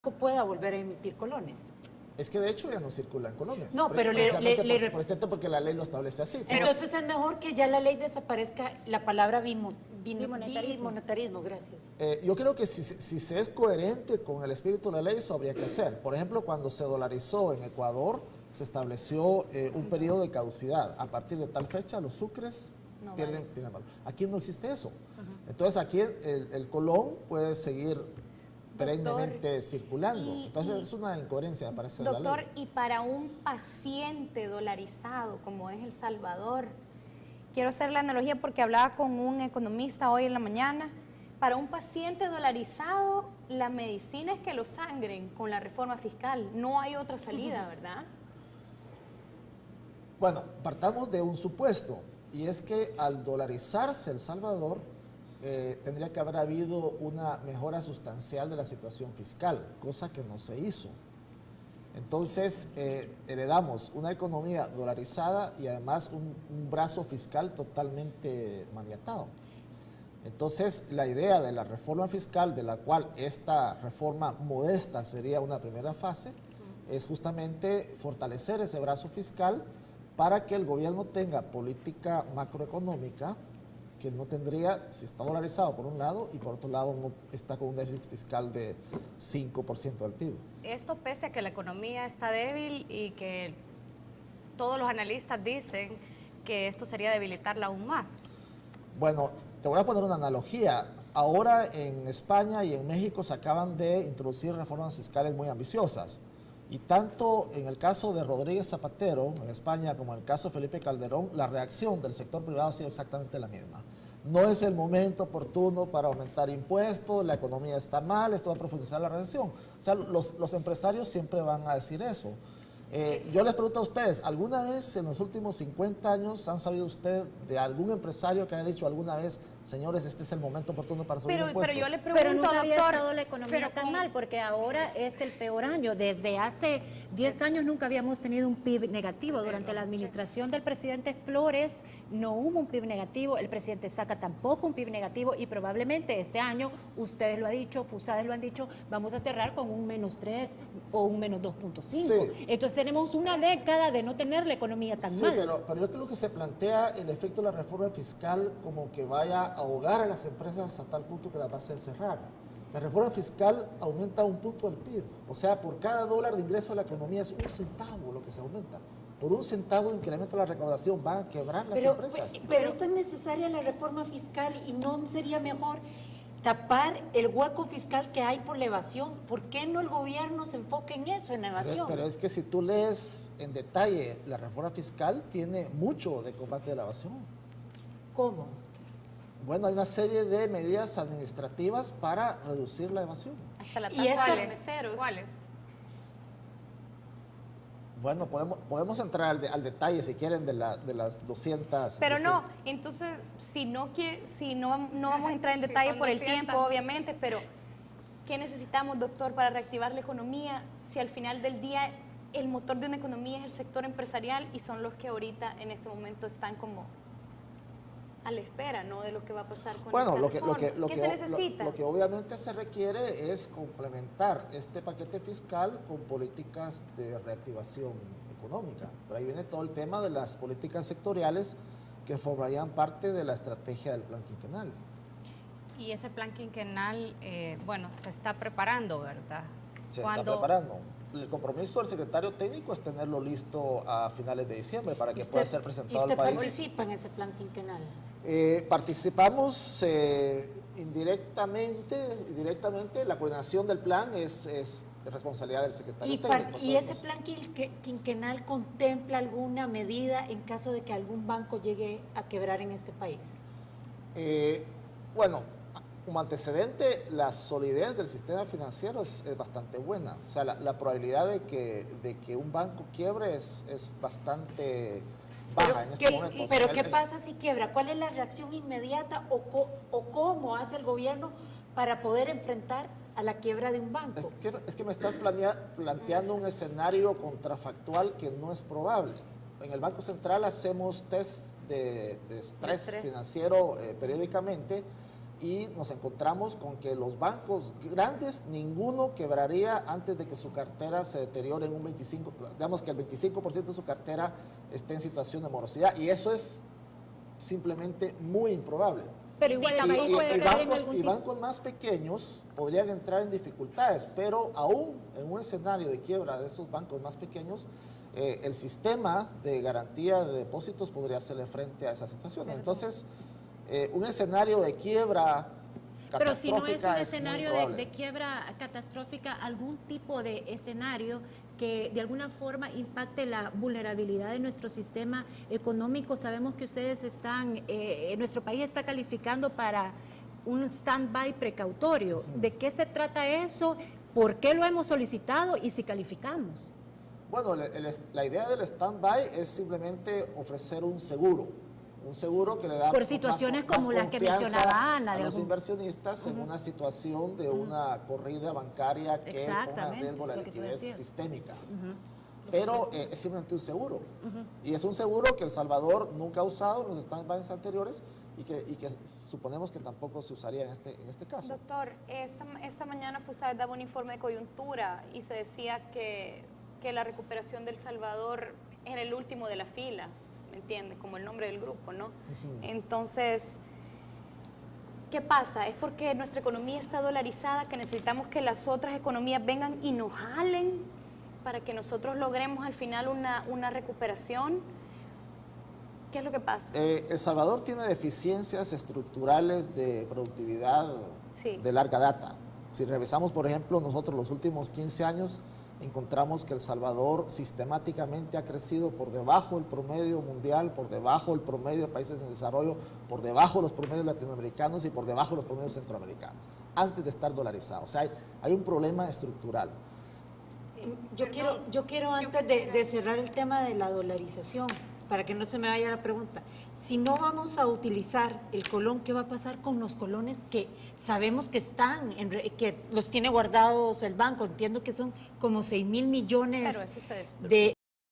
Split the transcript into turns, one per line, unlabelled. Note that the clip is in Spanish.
pueda volver a emitir colones.
Es que de hecho ya no circulan colones.
No, pero
porque la ley lo establece así.
Entonces es mejor que ya la ley desaparezca la palabra bimonetarismo, gracias.
Yo creo que si se es coherente con el espíritu de la ley, eso habría que hacer. Por ejemplo, cuando se dolarizó en Ecuador, se estableció un periodo de caducidad. A partir de tal fecha, los sucres pierden valor. Aquí no existe eso. Entonces aquí el colón puede seguir perennemente circulando. Entonces es una incoherencia, me parece, de la ley.
Doctor, y para un paciente dolarizado como es El Salvador, quiero hacer la analogía porque hablaba con un economista hoy en la mañana, para un paciente dolarizado la medicina es que lo sangren con la reforma fiscal, no hay otra salida, ¿verdad?
Bueno, partamos de un supuesto, y es que al dolarizarse El Salvador, tendría que haber habido una mejora sustancial de la situación fiscal, cosa que no se hizo. Entonces, heredamos una economía dolarizada y además un brazo fiscal totalmente maniatado. Entonces, la idea de la reforma fiscal, de la cual esta reforma modesta sería una primera fase, es justamente fortalecer ese brazo fiscal para que el gobierno tenga política macroeconómica que no tendría, si está dolarizado por un lado y por otro lado no está con un déficit fiscal de 5% del PIB.
Esto pese a que la economía está débil y que todos los analistas dicen que esto sería debilitarla aún más.
Bueno, te voy a poner una analogía. Ahora en España y en México se acaban de introducir reformas fiscales muy ambiciosas. Y tanto en el caso de Rodríguez Zapatero, en España, como en el caso de Felipe Calderón, la reacción del sector privado ha sido exactamente la misma. No es el momento oportuno para aumentar impuestos, la economía está mal, esto va a profundizar la recesión. O sea, los empresarios siempre van a decir eso. Yo les pregunto a ustedes, ¿alguna vez en los últimos 50 años han sabido usted de algún empresario que haya dicho alguna vez, señores, este es el momento oportuno para subir impuestos?
Pero yo le pregunto,
pero nunca había
doctor,
estado la economía tan mal, porque ahora es el peor año. Desde hace 10 años nunca habíamos tenido un PIB negativo. Durante la administración del presidente Flores no hubo un PIB negativo, el presidente Saca tampoco un PIB negativo y probablemente este año, ustedes lo han dicho, FUSADES lo han dicho, vamos a cerrar con un -3 o un -2.5.
Sí.
Entonces tenemos una década de no tener la economía tan mal.
Pero yo creo que se plantea el efecto de la reforma fiscal como que vaya a ahogar a las empresas a tal punto que las va a hacer cerrar. La reforma fiscal aumenta 1 punto del PIB, o sea, por cada $1 de ingreso de la economía es 1 centavo lo que se aumenta. Por 1 centavo de incremento de la recaudación van a quebrar las empresas.
Pero esto es necesaria la reforma fiscal y no sería mejor tapar el hueco fiscal que hay por la evasión. ¿Por qué no el gobierno se enfoca en eso, en la evasión?
Pero es que si tú lees en detalle la reforma fiscal, tiene mucho de combate de la evasión.
¿Cómo?
Bueno, hay una serie de medidas administrativas para reducir la evasión.
hasta la
¿Y
tasa de
esa-
meseros.
¿Cuáles?
Bueno, podemos entrar al detalle si quieren de las 200.
Pero no, entonces, si no vamos a entrar en detalle
son
por el
200.
tiempo, obviamente, pero ¿qué necesitamos, doctor, para reactivar la economía si al final del día el motor de una economía es el sector empresarial y son los que ahorita en este momento están como a la espera, ¿no?, de lo que va a pasar con
Bueno,
esta
lo que
reforma? ¿Qué se necesita?
lo que obviamente se requiere es complementar este paquete fiscal con políticas de reactivación económica. Por ahí viene todo el tema de las políticas sectoriales que formarían parte de la estrategia del plan quinquenal.
Y ese plan quinquenal, bueno, se está preparando, ¿verdad?
Se está preparando. El compromiso del secretario técnico es tenerlo listo a finales de diciembre para que pueda ser presentado al país.
¿Y usted participa en ese plan quinquenal?
Participamos directamente, la coordinación del plan es responsabilidad del secretario técnico.
¿Y ese plan quinquenal contempla alguna medida en caso de que algún banco llegue a quebrar en este país?
Bueno, como antecedente, la solidez del sistema financiero es bastante buena. O sea, la probabilidad de que un banco quiebre es bastante baja en este momento.
Pero ¿qué pasa si quiebra? ¿Cuál es la reacción inmediata o cómo hace el gobierno para poder enfrentar a la quiebra de un banco?
Es que me estás planteando un escenario contrafactual que no es probable. En el Banco Central hacemos test de estrés financiero periódicamente y nos encontramos con que los bancos grandes, ninguno quebraría antes de que su cartera se deteriore en un 25%, digamos que el 25% de su cartera esté en situación de morosidad, y eso es simplemente muy improbable.
Pero igual el país puede caer en algún
Y
tipo.
bancos más pequeños podrían entrar en dificultades, pero aún en un escenario de quiebra de esos bancos más pequeños, el sistema de garantía de depósitos podría hacerle frente a esa situación. Entonces, un escenario de quiebra
Pero si no es un
catastrófica muy
escenario
improbable.
de quiebra catastrófica, algún tipo de escenario que de alguna forma impacte la vulnerabilidad de nuestro sistema económico. Sabemos que ustedes están, nuestro país está calificando para un stand-by precautorio. ¿De qué se trata eso? ¿Por qué lo hemos solicitado y si calificamos?
Bueno, la idea del stand-by es simplemente ofrecer un seguro que le da
Por situaciones como las que
confianza
mencionaba Ana,
a
de
los
algún-
inversionistas en una situación de una corrida bancaria que ponga en
Exactamente,
riesgo la
lo que tú
liquidez
decías.
sistémica. Pero es simplemente un seguro. Y es un seguro que El Salvador nunca ha usado en los stand-bys anteriores y que suponemos que tampoco se usaría en este caso.
Doctor, esta mañana FUSAID daba un informe de coyuntura y se decía que la recuperación de El Salvador era el último de la fila, ¿me entiende? Como el nombre del grupo, ¿no? Entonces, ¿qué pasa? ¿Es porque nuestra economía está dolarizada que necesitamos que las otras economías vengan y nos jalen para que nosotros logremos al final una recuperación? ¿Qué es lo que pasa?
El Salvador tiene deficiencias estructurales de productividad
Sí.
de larga data. Si revisamos, por ejemplo, nosotros los últimos 15 años, encontramos que El Salvador sistemáticamente ha crecido por debajo del promedio mundial, por debajo del promedio de países en desarrollo, por debajo de los promedios latinoamericanos y por debajo de los promedios centroamericanos, antes de estar dolarizado. O sea, hay un problema estructural.
Yo quiero antes de cerrar el tema de la dolarización, para que no se me vaya la pregunta, si no vamos a utilizar el colón, ¿qué va a pasar con los colones que sabemos que están, que los tiene guardados el banco? Entiendo que son como 6,000 millones
Pero eso se destruye.
de